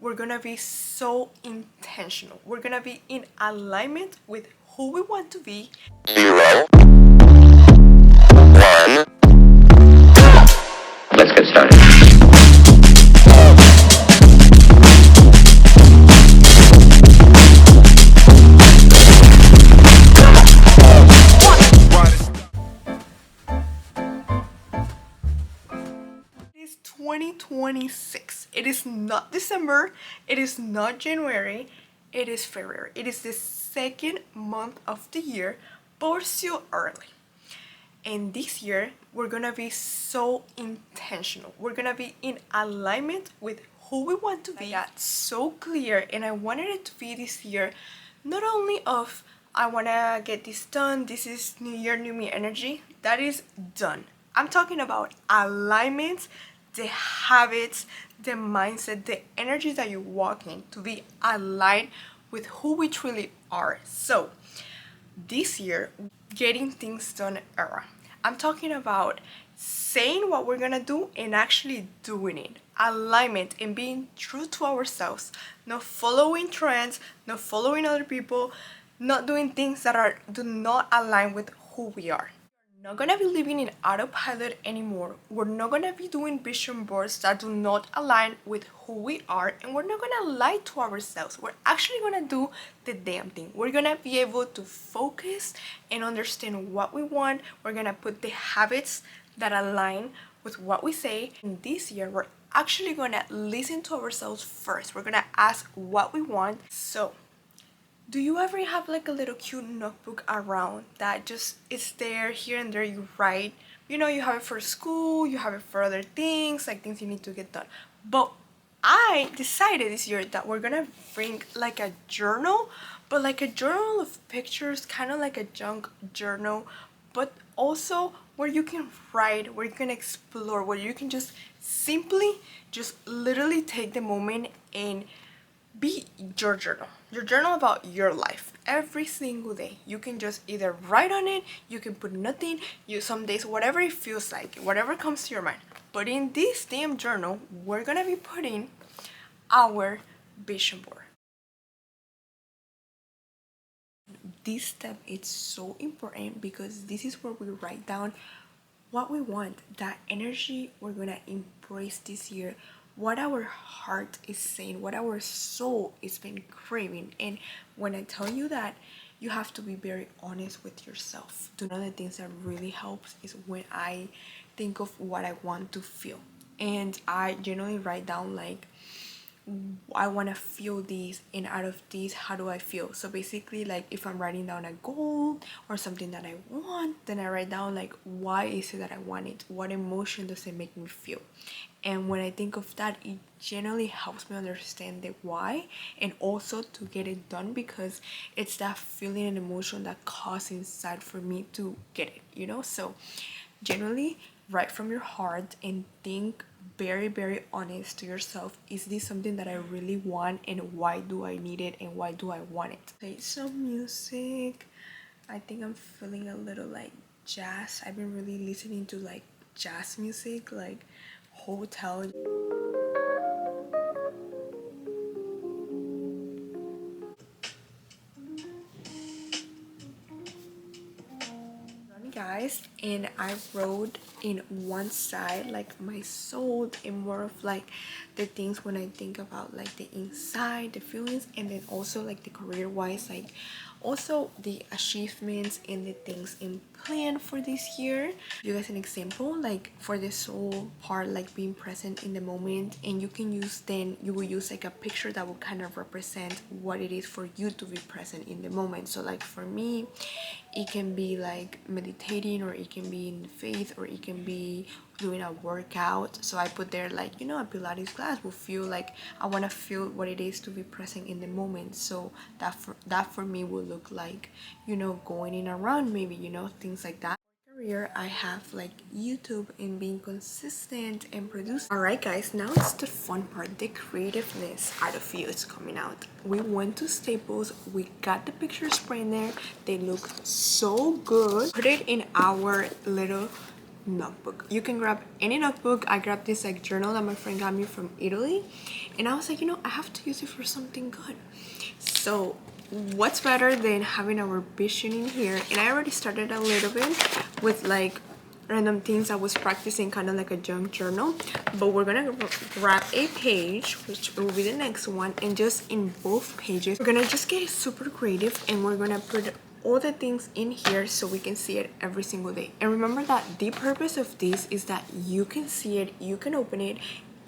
we're gonna be so intentional. We're gonna be in alignment with who we want to be. 0, 1. Let's get started. It is 2026. It is not December. It is not January. It is February. It is the second month of the year, but we're still early. And this year, we're gonna be so intentional. We're gonna be in alignment with who we want to be. That's so clear, and I wanted it to be this year, not only of I wanna get this done, this is new year, new me energy. That is done. I'm talking about alignment, the habits, the mindset, the energy that you walk in to be aligned with who we truly are. So this year, getting things done era. I'm talking about saying what we're gonna do and actually doing it. Alignment and being true to ourselves. Not following trends, not following other people, not doing things that do not align with who we are. We're not gonna be living in autopilot anymore. We're not gonna be doing vision boards that do not align with who we are, and we're not gonna lie to ourselves. We're actually gonna do the damn thing. We're gonna be able to focus and understand what we want. We're gonna put the habits that align with what we say. And this year, we're actually gonna listen to ourselves first. We're gonna ask what we want. So do you ever have like a little cute notebook around that just is there, here and there you write? You know, you have it for school, you have it for other things, like things you need to get done. But I decided this year that we're gonna bring like a journal, but like a journal of pictures, kind of like a junk journal, but also where you can write, where you can explore, where you can just simply, just literally take the moment and be your journal about your life every single day. You can just either write on it, you can put nothing, you some days whatever it feels like, whatever comes to your mind. But in this damn journal, we're gonna be putting our vision board. This step is so important because this is where we write down what we want, that energy we're gonna embrace this year, what our heart is saying, what our soul is been craving. And when I tell you that, you have to be very honest with yourself. One of the things that really helps is when I think of what I want to feel, and I generally write down like, I want to feel these, and out of these, how do I feel? So basically, like if I'm writing down a goal or something that I want, then I write down like, why is it that I want it? What emotion does it make me feel? And when I think of that, it generally helps me understand the why, and also to get it done, because it's that feeling and emotion that causes inside for me to get it, you know? So generally, write from your heart and think very honest to yourself. Is this something that I really want, and why do I need it, and why do I want it? Play some music. I think I'm feeling a little like jazz. I've been really listening to like jazz music, like hotel. Guys, and I wrote in one side like my soul and more of like the things when I think about like the inside, the feelings, and then also like the career wise, like also the achievements and the things in plan for this year. You guys an example, like for the soul part, like being present in the moment, and you can use, then you will use like a picture that will kind of represent what it is for you to be present in the moment. So like for me, it can be like meditating, or it can be in faith, or it can be doing a workout. So I put there like, you know, a Pilates class will feel like I want to feel what it is to be present in the moment. So that for me will look like, you know, going in around, maybe, you know, things like that. Career, I have like YouTube and being consistent and producing. All right guys, now it's the fun part, the creativeness out of you is coming out. We went to Staples, we got the pictures printed there, they look so good. Put it in our little notebook. You can grab any notebook. I grabbed this like journal that my friend got me from Italy, and I was like, you know, I have to use it for something good. So what's better than having our vision in here? And I already started a little bit with like random things I was practicing, kind of like a junk journal, but we're gonna grab a page, which will be the next one, and just in both pages we're gonna just get super creative, and we're gonna put all the things in here so we can see it every single day. And remember that the purpose of this is that you can see it, you can open it,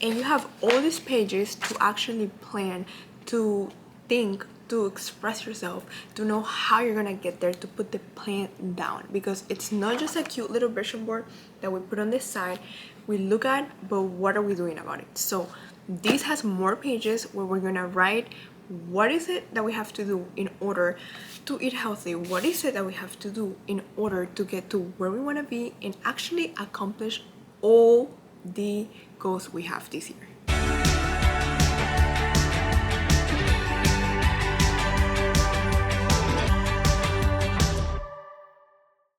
and you have all these pages to actually plan, to think, to express yourself, to know how you're gonna get there, to put the plan down, because it's not just a cute little vision board that we put on this side, we look at, but what are we doing about it? So this has more pages where we're gonna write what is it that we have to do in order to eat healthy, what is it that we have to do in order to get to where we want to be and actually accomplish all the goals we have this year.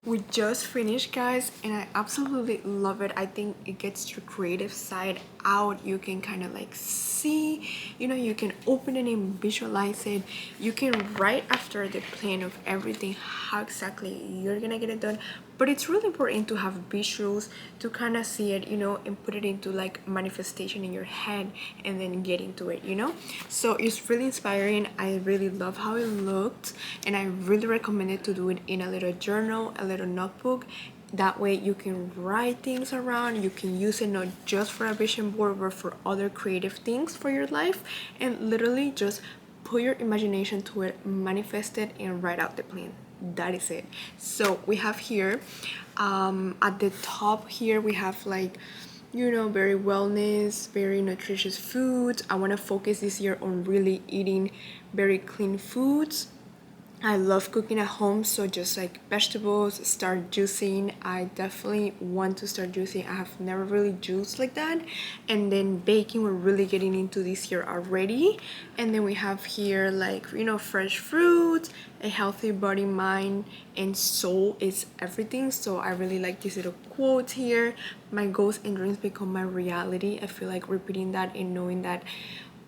We just finished, guys, and I absolutely love it. I think it gets your creative side out. You can kind of like see, you know, you can open it and visualize it. You can write after the plan of everything, how exactly you're gonna get it done. But it's really important to have visuals to kind of see it, you know, and put it into like manifestation in your head and then get into it, you know. So it's really inspiring. I really love how it looked, and I really recommend it to do it in a little journal, a little notebook. That way you can write things around. You can use it not just for a vision board, but for other creative things for your life, and literally just put your imagination to it, manifest it, and write out the plan. That is it. So we have here at the top here we have like, you know, very wellness, very nutritious foods. I want to focus this year on really eating very clean foods. I love cooking at home, so just like vegetables, start juicing. I definitely want to start juicing. I have never really juiced like that. And then baking, we're really getting into this year already. And then we have here like, you know, fresh fruits, a healthy body, mind, and soul is everything. So I really like this little quote here. My goals and dreams become my reality. I feel like repeating that and knowing that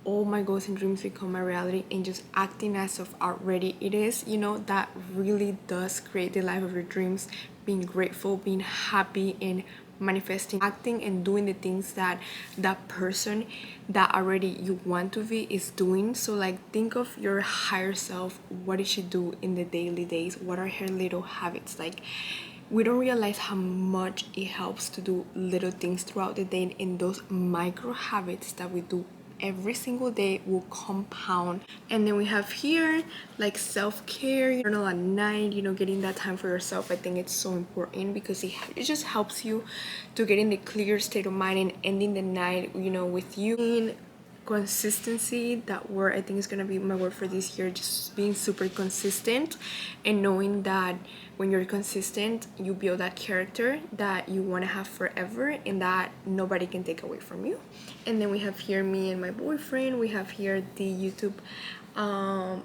all my goals and dreams become my reality, and just acting as if already it is, you know, that really does create the life of your dreams. Being grateful, being happy, and manifesting, acting and doing the things that that person that already you want to be is doing. So like, think of your higher self. What did she do in the daily days? What are her little habits? Like, we don't realize how much it helps to do little things throughout the day, and those micro habits that we do every single day will compound. And then we have here like self-care, journal at night, you know, getting that time for yourself. I think it's so important because it just helps you to get in the clear state of mind and ending the night, you know, with you. In consistency, that word I think is gonna be my word for this year. Just being super consistent and knowing that when you're consistent, you build that character that you want to have forever and that nobody can take away from you. And then we have here me and my boyfriend. We have here the YouTube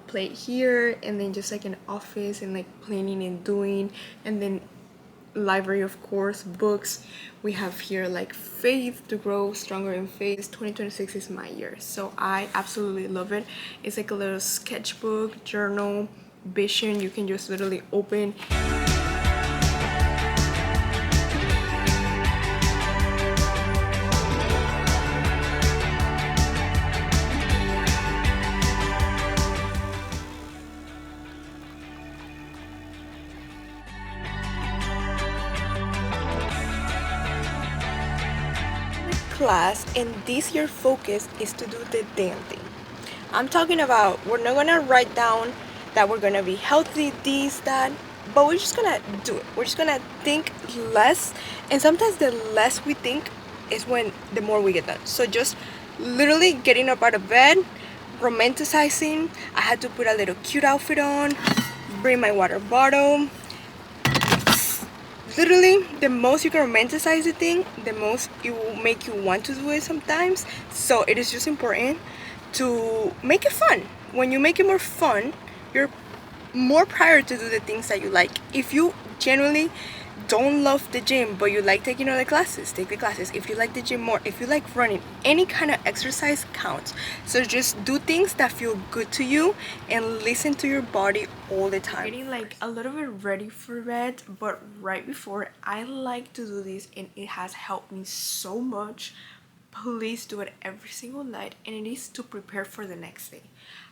plate here, and then just like an office and like planning and doing, and then library, of course, books. We have here like faith, to grow stronger in faith. 2026 is my year, so I absolutely love it. It's like a little sketchbook, journal, vision. You can just literally open. Class, and this year focus is to do the damn thing. I'm talking about, we're not gonna write down that we're gonna be healthy, this, that, but we're just gonna do it. We're just gonna think less, and sometimes the less we think is when the more we get done. So just literally getting up out of bed, romanticizing. I had to put a little cute outfit on, bring my water bottle. Literally, the most you can romanticize the thing, the most it will make you want to do it sometimes. So it is just important to make it fun. When you make it more fun, you're more prior to do the things that you like. If you genuinely don't love the gym but you like taking other classes, take the classes. If you like the gym more, if you like running, any kind of exercise counts. So just do things that feel good to you and listen to your body all the time. Getting like a little bit ready for bed, but right before, I like to do this and it has helped me so much. Please do it every single night, and it is to prepare for the next day.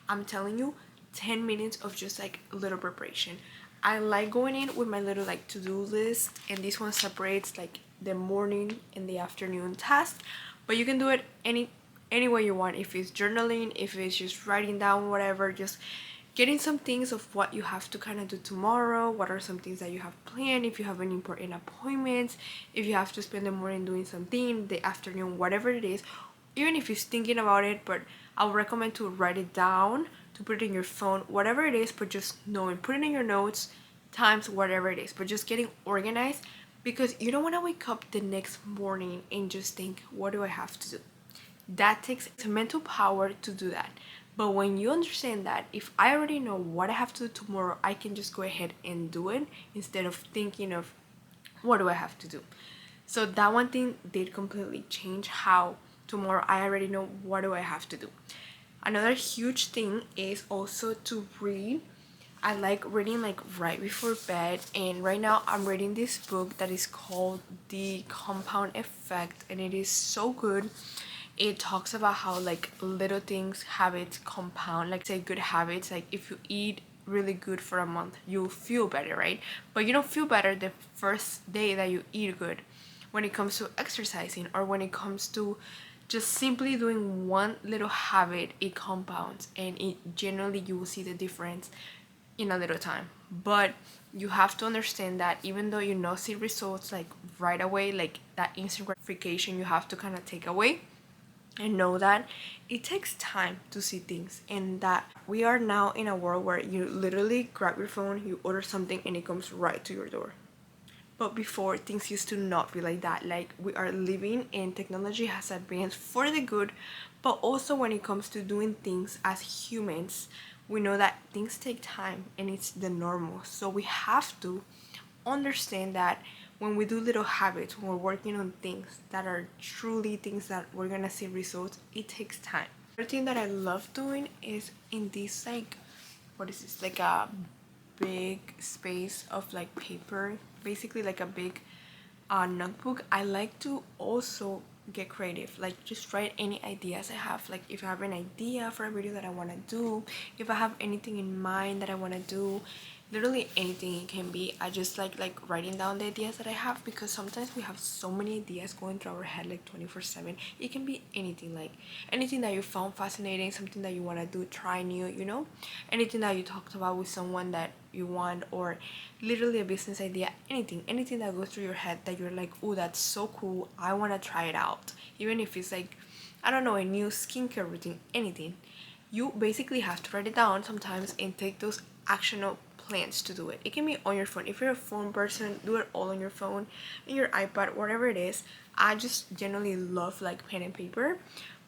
I'm telling you, 10 minutes of just like a little preparation. I like going in with my little like to-do list, and this one separates like the morning and the afternoon task, but you can do it any way you want. If it's journaling, if it's just writing down whatever, just getting some things of what you have to kind of do tomorrow, what are some things that you have planned, if you have any important appointments, if you have to spend the morning doing something, the afternoon, whatever it is, even if you're thinking about it. But I would recommend to write it down, to put it in your phone, whatever it is, but just knowing, put it in your notes, times, whatever it is, but just getting organized, because you don't want to wake up the next morning and just think, what do I have to do? That takes mental power to do that. But when you understand that if I already know what I have to do tomorrow, I can just go ahead and do it instead of thinking of what do I have to do. So that one thing did completely change how tomorrow I already know what do I have to do. Another huge thing is also to read. I like reading like right before bed, and right now I'm reading this book that is called The Compound Effect, and it is so good. It talks about how like little things, habits compound, like say good habits, like if you eat really good for a month, you'll feel better, right? But you don't feel better the first day that you eat good. When it comes to exercising, or when it comes to just simply doing one little habit, it compounds, and it generally you will see the difference in a little time. But you have to understand that even though you not see results like right away, like that instant gratification, you have to kind of take away and know that it takes time to see things, and that we are now in a world where you literally grab your phone, you order something, and it comes right to your door. But before, things used to not be like that. Like, we are living and technology has advanced for the good, but also when it comes to doing things as humans, we know that things take time and it's the normal. So we have to understand that when we do little habits, when we're working on things that are truly things that we're gonna see results, it takes time. The thing that I love doing is in this like, what is this, like a big space of like paper, basically like a big notebook. I like to also get creative, like just write any ideas I have. Like if I have an idea for a video that I want to do, if I have anything in mind that I want to do, literally anything it can be. I just like writing down the ideas that I have, because sometimes we have so many ideas going through our head like 24/7. It can be anything, like anything that you found fascinating, something that you want to do, try new, you know, anything that you talked about with someone that you want, or literally a business idea, anything that goes through your head that you're like, oh, that's so cool, I want to try it out. Even if it's like, I don't know, a new skincare routine, anything, you basically have to write it down sometimes and take those actionable plans to do it. It can be on your phone. If you're a phone person, do it all on your phone, in your iPad, whatever it is. I just generally love like pen and paper,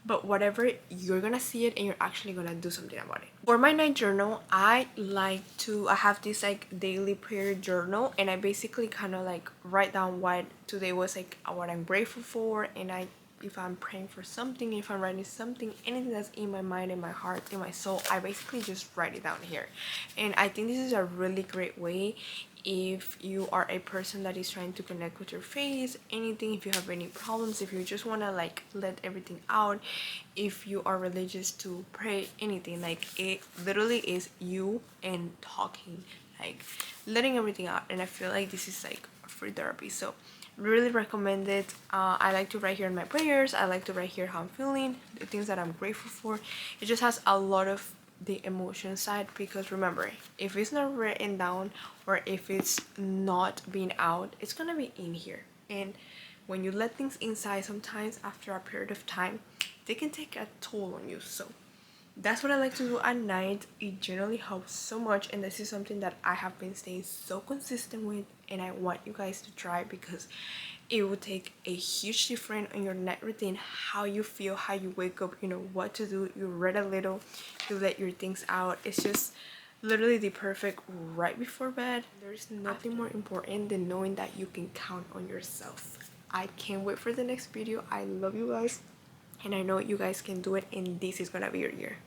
but whatever, you're gonna see it and you're actually gonna do something about it. For my night journal, I have this like daily prayer journal, and I basically kind of like write down what today was, like what I'm grateful for, and if I'm praying for something, if I'm writing something, anything that's in my mind, in my heart, in my soul, I basically just write it down here. And I think this is a really great way if you are a person that is trying to connect with your faith, anything, if you have any problems, if you just want to like let everything out, if you are religious, to pray, anything. Like, it literally is you and talking, like letting everything out. And I feel like this is like free therapy, so really recommend it. I like to write here in my prayers, I like to write here how I'm feeling, the things that I'm grateful for. It just has a lot of the emotion side, because remember, if it's not written down, or if it's not being out, it's gonna be in here. And when you let things inside, sometimes after a period of time, they can take a toll on you. So that's what I like to do at night. It generally helps so much, and this is something that I have been staying so consistent with, and I want you guys to try, because it will take a huge difference on your night routine, how you feel, how you wake up, you know what to do. You read a little, you let your things out. It's just literally the perfect right before bed. There's nothing more important than knowing that you can count on yourself. I can't wait for the next video. I love you guys, and I know you guys can do it, and this is gonna be your year.